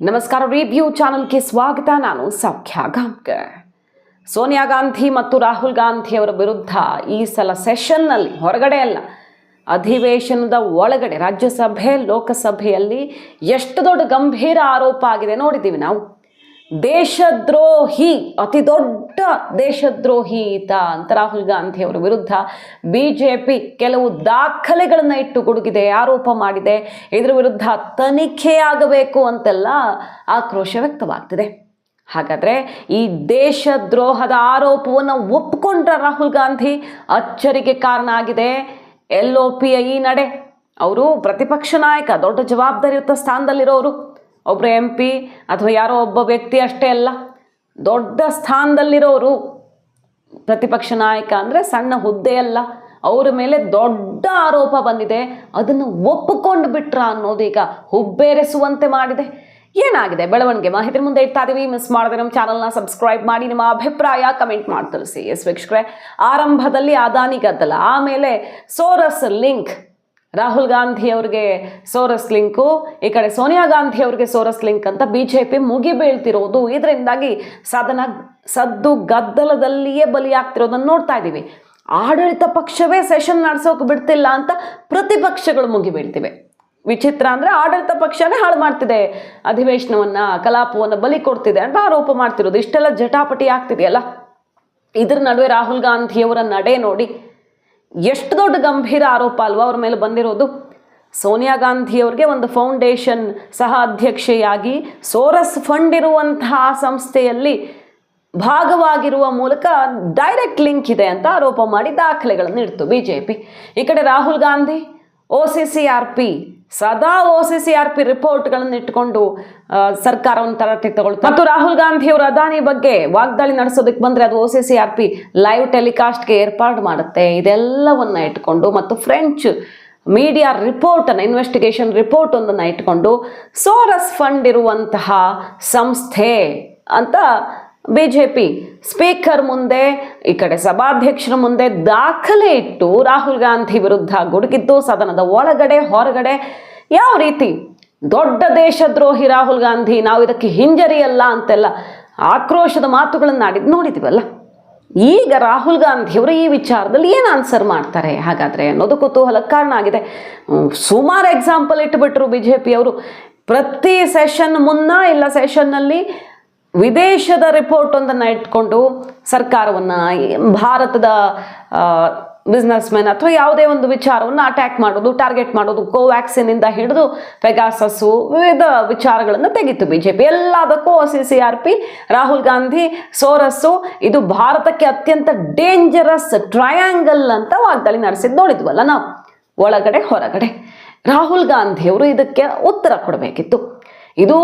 ನಮಸ್ಕಾರ. ರಿವ್ಯೂ ಚಾನಲ್ಗೆ ಸ್ವಾಗತ. ನಾನು ಸೌಖ್ಯ ಗಾಂವ್ಕರ್. ಸೋನಿಯಾ ಗಾಂಧಿ ಮತ್ತು ರಾಹುಲ್ ಗಾಂಧಿ ಅವರ ವಿರುದ್ಧ ಈ ಸಲ ಸೆಷನ್ನಲ್ಲಿ, ಹೊರಗಡೆ ಅಲ್ಲ, ಅಧಿವೇಶನದ ಒಳಗಡೆ ರಾಜ್ಯಸಭೆ ಲೋಕಸಭೆಯಲ್ಲಿ ಎಷ್ಟು ದೊಡ್ಡ ಗಂಭೀರ ಆರೋಪ ಆಗಿದೆ ನೋಡಿದ್ದೀವಿ ನಾವು. ದೇಶದ್ರೋಹಿ, ಅತಿ ದೊಡ್ಡ ದೇಶದ್ರೋಹಿ ಈತ ಅಂತ ರಾಹುಲ್ ಗಾಂಧಿ ಅವರ ವಿರುದ್ಧ ಬಿಜೆಪಿ ಕೆಲವು ದಾಖಲೆಗಳನ್ನು ಇಟ್ಟು ಗುಡುಗಿದೆ, ಆರೋಪ ಮಾಡಿದೆ. ಇದರ ವಿರುದ್ಧ ತನಿಖೆಯಾಗಬೇಕು ಅಂತೆಲ್ಲ ಆಕ್ರೋಶ ವ್ಯಕ್ತವಾಗ್ತಿದೆ. ಹಾಗಾದರೆ ಈ ದೇಶದ್ರೋಹದ ಆರೋಪವನ್ನು ಒಪ್ಪಿಕೊಂಡ್ರ ರಾಹುಲ್ ಗಾಂಧಿ? ಅಚ್ಚರಿಗೆ ಕಾರಣ ಆಗಿದೆ LOPಯ ಈ ನಡೆ. ಅವರು ಪ್ರತಿಪಕ್ಷ ನಾಯಕ, ದೊಡ್ಡ ಜವಾಬ್ದಾರಿಯುತ ಸ್ಥಾನದಲ್ಲಿರೋರು. ಒಬ್ಬರು MP ಅಥವಾ ಯಾರೋ ಒಬ್ಬ ವ್ಯಕ್ತಿ ಅಷ್ಟೇ ಅಲ್ಲ, ದೊಡ್ಡ ಸ್ಥಾನದಲ್ಲಿರೋರು. ಪ್ರತಿಪಕ್ಷ ನಾಯಕ ಅಂದರೆ ಸಣ್ಣ ಹುದ್ದೆ ಅಲ್ಲ. ಅವರ ಮೇಲೆ ದೊಡ್ಡ ಆರೋಪ ಬಂದಿದೆ. ಅದನ್ನು ಒಪ್ಪಿಕೊಂಡು ಬಿಟ್ರ ಅನ್ನೋದೀಗ ಹುಬ್ಬೇರಿಸುವಂತೆ ಮಾಡಿದೆ. ಏನಾಗಿದೆ ಬೆಳವಣಿಗೆ? ಮಾಹಿತಿ ಮುಂದೆ ಇಡ್ತಾ ಇದೀವಿ. ಮಿಸ್ ಮಾಡದೆ ನಮ್ಮ ಚಾನಲ್ನ ಸಬ್ಸ್ಕ್ರೈಬ್ ಮಾಡಿ, ನಿಮ್ಮ ಅಭಿಪ್ರಾಯ ಕಮೆಂಟ್ ಮಾಡಿ ತಿಳಿಸಿ. ಎಸ್ ವೀಕ್ಷಕರೇ, ಆರಂಭದಲ್ಲಿ ಅದಾನಿ ಗದ್ದಲ, ಆಮೇಲೆ ಸೋರಸ್ ಲಿಂಕ್, ರಾಹುಲ್ ಗಾಂಧಿ ಅವ್ರಿಗೆ ಸೋರಸ್ ಲಿಂಕು, ಈ ಕಡೆ ಸೋನಿಯಾ ಗಾಂಧಿ ಅವ್ರಿಗೆ ಸೋರಸ್ ಲಿಂಕ್ ಅಂತ ಬಿಜೆಪಿ ಮುಗಿಬೀಳ್ತಿರೋದು, ಇದರಿಂದಾಗಿ ಸದ್ದು ಗದ್ದಲದಲ್ಲಿಯೇ ಬಲಿಯಾಗ್ತಿರೋದನ್ನು ನೋಡ್ತಾ ಇದ್ದೀವಿ. ಆಡಳಿತ ಪಕ್ಷವೇ ಸೆಷನ್ ನಡೆಸೋಕೆ ಬಿಡ್ತಿಲ್ಲ ಅಂತ ಪ್ರತಿಪಕ್ಷಗಳು ಮುಗಿಬೀಳ್ತಿವೆ. ವಿಚಿತ್ರ ಅಂದರೆ ಆಡಳಿತ ಪಕ್ಷನೇ ಹಾಳು ಮಾಡ್ತಿದೆ ಅಧಿವೇಶನವನ್ನು, ಕಲಾಪವನ್ನು ಬಲಿ ಕೊಡ್ತಿದೆ ಅಂತ ಆರೋಪ ಮಾಡ್ತಿರೋದು. ಇಷ್ಟೆಲ್ಲ ಜಟಾಪಟಿ ಆಗ್ತಿದೆಯಲ್ಲ. ಇದ್ರ ನಡುವೆ ರಾಹುಲ್ ಗಾಂಧಿಯವರ ನಡೆ ನೋಡಿ, ಎಷ್ಟು ದೊಡ್ಡ ಗಂಭೀರ ಆರೋಪ ಅಲ್ವಾ ಅವ್ರ ಮೇಲೆ ಬಂದಿರೋದು. ಸೋನಿಯಾ ಗಾಂಧಿಯವ್ರಿಗೆ ಒಂದು ಫೌಂಡೇಶನ್ ಸಹ ಅಧ್ಯಕ್ಷೆಯಾಗಿ ಸೋರಸ್ ಫಂಡ್ ಇರುವಂತಹ ಸಂಸ್ಥೆಯಲ್ಲಿ ಭಾಗವಾಗಿರುವ ಮೂಲಕ ಡೈರೆಕ್ಟ್ ಲಿಂಕ್ ಇದೆ ಅಂತ ಆರೋಪ ಮಾಡಿ ದಾಖಲೆಗಳನ್ನು ಇಡ್ತು ಬಿಜೆಪಿ. ಈ ಕಡೆ ರಾಹುಲ್ ಗಾಂಧಿ OCCRP, ಸದಾ OCCRP ರಿಪೋರ್ಟ್ಗಳನ್ನು ಇಟ್ಕೊಂಡು ಸರ್ಕಾರವನ್ನು ತರಟೆ ತಗೊಳ್ತಾರೆ. ಮತ್ತು ರಾಹುಲ್ ಗಾಂಧಿ ಅವರು ಅದಾನಿ ಬಗ್ಗೆ ವಾಗ್ದಾಳಿ ನಡೆಸೋದಕ್ಕೆ ಬಂದರೆ ಅದು OCCRP ಲೈವ್ ಟೆಲಿಕಾಸ್ಟ್ಗೆ ಏರ್ಪಾಡು ಮಾಡುತ್ತೆ. ಇದೆಲ್ಲವನ್ನು ಇಟ್ಕೊಂಡು ಮತ್ತು ಫ್ರೆಂಚ್ ಮೀಡಿಯಾ ರಿಪೋರ್ಟನ್ನು, ಇನ್ವೆಸ್ಟಿಗೇಷನ್ ರಿಪೋರ್ಟ್ ಒಂದನ್ನು ಇಟ್ಕೊಂಡು ಸೋರಸ್ ಫಂಡ್ ಇರುವಂತಹ ಸಂಸ್ಥೆ ಅಂತ ಬಿಜೆಪಿ ಸ್ಪೀಕರ್ ಮುಂದೆ, ಈ ಕಡೆ ಸಭಾಧ್ಯಕ್ಷರ ಮುಂದೆ ದಾಖಲೆ ಇಟ್ಟು ರಾಹುಲ್ ಗಾಂಧಿ ವಿರುದ್ಧ ಗುಡುಗಿದ್ದು, ಸದನದ ಒಳಗಡೆ ಹೊರಗಡೆ. ಯಾವ ರೀತಿ ದೊಡ್ಡ ದೇಶದ್ರೋಹಿ ರಾಹುಲ್ ಗಾಂಧಿ, ನಾವು ಇದಕ್ಕೆ ಹಿಂಜರಿಯಲ್ಲ ಅಂತೆಲ್ಲ ಆಕ್ರೋಶದ ಮಾತುಗಳನ್ನು ಆಡಿದ್ದು ನೋಡಿದ್ದೀವಲ್ಲ. ಈಗ ರಾಹುಲ್ ಗಾಂಧಿಯವರು ಈ ವಿಚಾರದಲ್ಲಿ ಏನು ಆನ್ಸರ್ ಮಾಡ್ತಾರೆ ಹಾಗಾದರೆ ಅನ್ನೋದು ಕುತೂಹಲಕ್ಕೆ ಕಾರಣ ಆಗಿದೆ. ಸುಮಾರು ಎಕ್ಸಾಂಪಲ್ ಇಟ್ಟುಬಿಟ್ರು ಬಿಜೆಪಿಯವರು. ಪ್ರತಿ ಸೆಷನ್ ಮುನ್ನ ಇಲ್ಲ ಸೆಷನ್ನಲ್ಲಿ ವಿದೇಶದ ರಿಪೋರ್ಟ್ ಒಂದನ್ನು ಇಟ್ಕೊಂಡು ಸರ್ಕಾರವನ್ನು, ಭಾರತದ ಬಿಸ್ನೆಸ್ ಮೆನ್ ಅಥವಾ ಯಾವುದೇ ಒಂದು ವಿಚಾರವನ್ನು ಅಟ್ಯಾಕ್ ಮಾಡೋದು, ಟಾರ್ಗೆಟ್ ಮಾಡೋದು. ಕೋವ್ಯಾಕ್ಸಿನಿಂದ ಹಿಡಿದು ಪೆಗಾಸಸ್ಸು, ವಿವಿಧ ವಿಚಾರಗಳನ್ನು ತೆಗಿತು ಬಿಜೆಪಿ. ಎಲ್ಲದಕ್ಕೂ OCCRP, ರಾಹುಲ್ ಗಾಂಧಿ, ಸೋರಸ್ಸು, ಇದು ಭಾರತಕ್ಕೆ ಅತ್ಯಂತ ಡೇಂಜರಸ್ ಟ್ರಯಾಂಗಲ್ ಅಂತ ವಾಗ್ದಾಳಿ ನಡೆಸಿದ್ದು ನೋಡಿದ್ವಲ್ಲ ನಾವು, ಒಳಗಡೆ ಹೊರಗಡೆ. ರಾಹುಲ್ ಗಾಂಧಿಯವರು ಇದಕ್ಕೆ ಉತ್ತರ ಕೊಡಬೇಕಿತ್ತು. ಇದು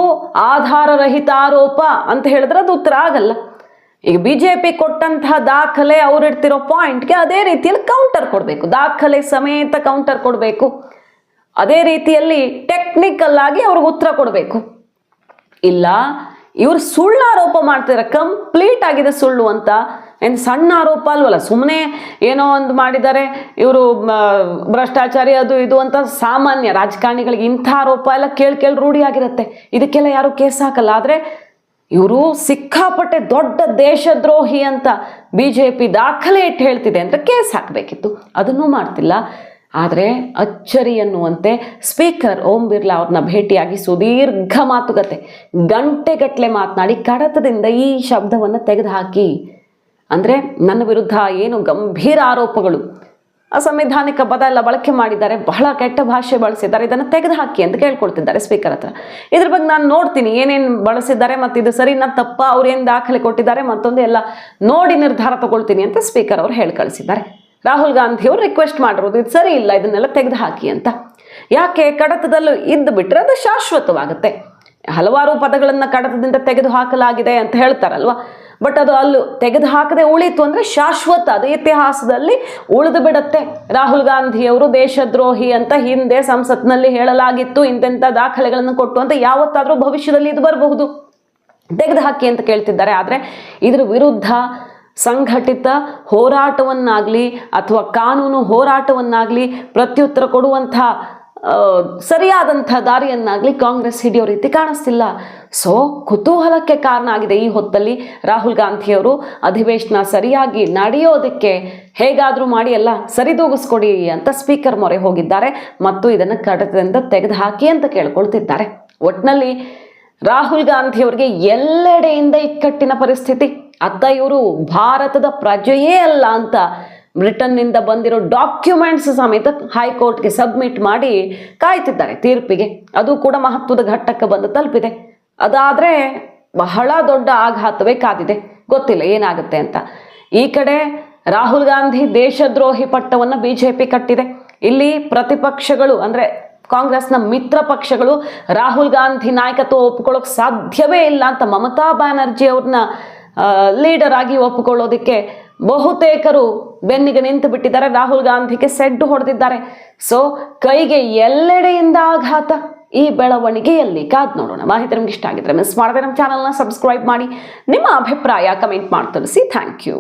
ಆಧಾರರಹಿತ ಆರೋಪ ಅಂತ ಹೇಳಿದ್ರೆ ಅದು ಉತ್ತರ ಆಗಲ್ಲ. ಈಗ ಬಿಜೆಪಿ ಕೊಟ್ಟಂತಹ ದಾಖಲೆ, ಅವ್ರು ಇಡ್ತಿರೋ ಪಾಯಿಂಟ್ಗೆ ಅದೇ ರೀತಿಯಲ್ಲಿ ಕೌಂಟರ್ ಕೊಡಬೇಕು, ದಾಖಲೆ ಸಮೇತ ಕೌಂಟರ್ ಕೊಡಬೇಕು. ಅದೇ ರೀತಿಯಲ್ಲಿ ಟೆಕ್ನಿಕಲ್ ಆಗಿ ಅವ್ರಿಗೆ ಉತ್ತರ ಕೊಡಬೇಕು. ಇಲ್ಲ, ಇವರು ಸುಳ್ಳು ಆರೋಪ ಮಾಡ್ತಿದ್ದಾರೆ, ಕಂಪ್ಲೀಟ್ ಆಗಿದೆ ಸುಳ್ಳು ಅಂತ. ಏನು ಸಣ್ಣ ಆರೋಪ ಅಲ್ವಲ್ಲ, ಸುಮ್ಮನೆ ಏನೋ ಒಂದು ಮಾಡಿದ್ದಾರೆ ಇವರು, ಭ್ರಷ್ಟಾಚಾರಿ ಅದು ಇದು ಅಂತ. ಸಾಮಾನ್ಯ ರಾಜಕಾರಣಿಗಳಿಗೆ ಇಂಥ ಆರೋಪ ಎಲ್ಲ ಕೇಳಿ ರೂಢಿ ಆಗಿರುತ್ತೆ, ಇದಕ್ಕೆಲ್ಲ ಯಾರು ಕೇಸ್ ಹಾಕಲ್ಲ. ಆದರೆ ಇವರು ಸಿಕ್ಕಾಪಟ್ಟೆ ದೊಡ್ಡ ದೇಶದ್ರೋಹಿ ಅಂತ ಬಿಜೆಪಿ ದಾಖಲೆ ಇಟ್ಟು ಹೇಳ್ತಿದೆ ಅಂದರೆ ಕೇಸ್ ಹಾಕಬೇಕಿತ್ತು, ಅದನ್ನೂ ಮಾಡ್ತಿಲ್ಲ. ಆದರೆ ಅಚ್ಚರಿ ಎನ್ನುವಂತೆ ಸ್ಪೀಕರ್ ಓಂ ಬಿರ್ಲಾ ಅವ್ರನ್ನ ಭೇಟಿಯಾಗಿ ಸುದೀರ್ಘ ಮಾತುಕತೆ, ಗಂಟೆಗಟ್ಟಲೆ ಮಾತನಾಡಿ ಕಡತದಿಂದ ಈ ಶಬ್ದವನ್ನು ತೆಗೆದುಹಾಕಿ, ಅಂದರೆ ನನ್ನ ವಿರುದ್ಧ ಏನು ಗಂಭೀರ ಆರೋಪಗಳು, ಅಸಂವಿಧಾನಿಕ ಪದ ಎಲ್ಲ ಬಳಕೆ ಮಾಡಿದ್ದಾರೆ, ಬಹಳ ಕೆಟ್ಟ ಭಾಷೆ ಬಳಸಿದ್ದಾರೆ, ಇದನ್ನು ತೆಗೆದುಹಾಕಿ ಅಂತ ಕೇಳ್ಕೊಳ್ತಿದ್ದಾರೆ ಸ್ಪೀಕರ್ ಹತ್ರ. ಇದ್ರ ಬಗ್ಗೆ ನಾನು ನೋಡ್ತೀನಿ ಏನೇನು ಬಳಸಿದ್ದಾರೆ ಮತ್ತು ಇದು ಸರಿನಾ ತಪ್ಪ, ಅವ್ರು ಏನು ದಾಖಲೆ ಕೊಟ್ಟಿದ್ದಾರೆ ಮತ್ತೊಂದು ಎಲ್ಲ ನೋಡಿ ನಿರ್ಧಾರ ತಗೊಳ್ತೀನಿ ಅಂತ ಸ್ಪೀಕರ್ ಅವರು ಹೇಳಿ ಕಳಿಸಿದ್ದಾರೆ. ರಾಹುಲ್ ಗಾಂಧಿ ಅವರು ರಿಕ್ವೆಸ್ಟ್ ಮಾಡಿರೋದು ಇದು ಸರಿ ಇಲ್ಲ, ಇದನ್ನೆಲ್ಲ ತೆಗೆದುಹಾಕಿ ಅಂತ. ಯಾಕೆ? ಕಡತದಲ್ಲೂ ಇದ್ದು ಬಿಟ್ಟರೆ ಅದು ಶಾಶ್ವತವಾಗುತ್ತೆ. ಹಲವಾರು ಪದಗಳನ್ನು ಕಡತದಿಂದ ತೆಗೆದು ಹಾಕಲಾಗಿದೆ ಅಂತ ಹೇಳ್ತಾರಲ್ವ, ಬಟ್ ಅದು ಅಲ್ಲೂ ತೆಗೆದು ಹಾಕದೆ ಉಳಿತು ಅಂದರೆ ಶಾಶ್ವತ, ಅದು ಇತಿಹಾಸದಲ್ಲಿ ಉಳಿದು ಬಿಡುತ್ತೆ. ರಾಹುಲ್ ಗಾಂಧಿಯವರು ದೇಶದ್ರೋಹಿ ಅಂತ ಹಿಂದೆ ಸಂಸತ್ನಲ್ಲಿ ಹೇಳಲಾಗಿತ್ತು, ಇಂತೆಂಥ ದಾಖಲೆಗಳನ್ನು ಕೊಟ್ಟು ಅಂತ. ಯಾವತ್ತಾದರೂ ಭವಿಷ್ಯದಲ್ಲಿ ಇದು ಬರಬಹುದು, ತೆಗೆದು ಹಾಕಿ ಅಂತ ಕೇಳ್ತಿದ್ದಾರೆ. ಆದರೆ ಇದರ ವಿರುದ್ಧ ಸಂಘಟಿತ ಹೋರಾಟವನ್ನಾಗಲಿ ಅಥವಾ ಕಾನೂನು ಹೋರಾಟವನ್ನಾಗಲಿ ಪ್ರತ್ಯುತ್ತರ ಕೊಡುವಂಥ ಸರಿಯಾದಂಥ ದಾರಿಯನ್ನಾಗಲಿ ಕಾಂಗ್ರೆಸ್ ಹಿಡಿಯೋ ರೀತಿ ಕಾಣಿಸ್ತಿಲ್ಲ. ಸೊ ಕುತೂಹಲಕ್ಕೆ ಕಾರಣ ಆಗಿದೆ ಈ ಹೊತ್ತಲ್ಲಿ ರಾಹುಲ್ ಗಾಂಧಿಯವರು ಅಧಿವೇಶನ ಸರಿಯಾಗಿ ನಡೆಯೋದಕ್ಕೆ ಹೇಗಾದರೂ ಮಾಡಿ ಎಲ್ಲ ಸರಿದೂಗಿಸ್ಕೊಡಿ ಅಂತ ಸ್ಪೀಕರ್ ಮೊರೆ ಹೋಗಿದ್ದಾರೆ ಮತ್ತು ಇದನ್ನು ಕಡತದಿಂದ ತೆಗೆದುಹಾಕಿ ಅಂತ ಕೇಳ್ಕೊಳ್ತಿದ್ದಾರೆ. ಒಟ್ಟಿನಲ್ಲಿ ರಾಹುಲ್ ಗಾಂಧಿಯವರಿಗೆ ಎಲ್ಲೆಡೆಯಿಂದ ಇಕ್ಕಟ್ಟಿನ ಪರಿಸ್ಥಿತಿ. ಅತ್ತ ಇವರು ಭಾರತದ ಪ್ರಜೆಯೇ ಅಲ್ಲ ಅಂತ ಬ್ರಿಟನ್ನಿಂದ ಬಂದಿರೋ ಡಾಕ್ಯುಮೆಂಟ್ಸ್ ಸಮೇತ ಹೈಕೋರ್ಟ್ಗೆ ಸಬ್ಮಿಟ್ ಮಾಡಿ ಕಾಯ್ತಿದ್ದಾರೆ ತೀರ್ಪಿಗೆ. ಅದು ಕೂಡ ಮಹತ್ವದ ಘಟ್ಟಕ್ಕೆ ಬಂದು ತಲುಪಿದೆ. ಅದಾದರೆ ಬಹಳ ದೊಡ್ಡ ಆಘಾತವೇ ಕಾದಿದೆ. ಗೊತ್ತಿಲ್ಲ ಏನಾಗುತ್ತೆ ಅಂತ. ಈ ಕಡೆ ರಾಹುಲ್ ಗಾಂಧಿ ದೇಶದ್ರೋಹಿ ಪಟ್ಟವನ್ನು BJP ಕಟ್ಟಿದೆ. ಇಲ್ಲಿ ಪ್ರತಿಪಕ್ಷಗಳು ಅಂದರೆ ಕಾಂಗ್ರೆಸ್ನ ಮಿತ್ರ ಪಕ್ಷಗಳು ರಾಹುಲ್ ಗಾಂಧಿ ನಾಯಕತ್ವ ಒಪ್ಕೊಳ್ಳೋಕೆ ಸಾಧ್ಯವೇ ಇಲ್ಲ ಅಂತ ಮಮತಾ ಬ್ಯಾನರ್ಜಿ ಅವ್ರನ್ನ ಲೀಡರ್ ಆಗಿ ಒಪ್ಪಿಕೊಳ್ಳೋದಕ್ಕೆ ಬಹುತೇಕರು ಬೆನ್ನಿಗೆ ನಿಂತು ಬಿಟ್ಟಿದ್ದಾರೆ. ರಾಹುಲ್ ಗಾಂಧಿಗೆ ಸೆಡ್ಡು ಹೊಡೆದಿದ್ದಾರೆ. ಸೊ ಕೈಗೆ ಎಲ್ಲೆಡೆಯಿಂದ ಆಘಾತ. ಈ ಬೆಳವಣಿಗೆಯಲ್ಲಿ ಕಾದ್ ನೋಡೋಣ. ಮಾಹಿತಿ ನಿಮ್ಗೆ ಇಷ್ಟ ಆಗಿದ್ರೆ ಮಿಸ್ ಮಾಡದೆ ನಮ್ಮ ಚಾನಲ್ನ ಸಬ್ಸ್ಕ್ರೈಬ್ ಮಾಡಿ. ನಿಮ್ಮ ಅಭಿಪ್ರಾಯ ಕಮೆಂಟ್ ಮಾಡಿ ತಿಳಿಸಿ. Thank you.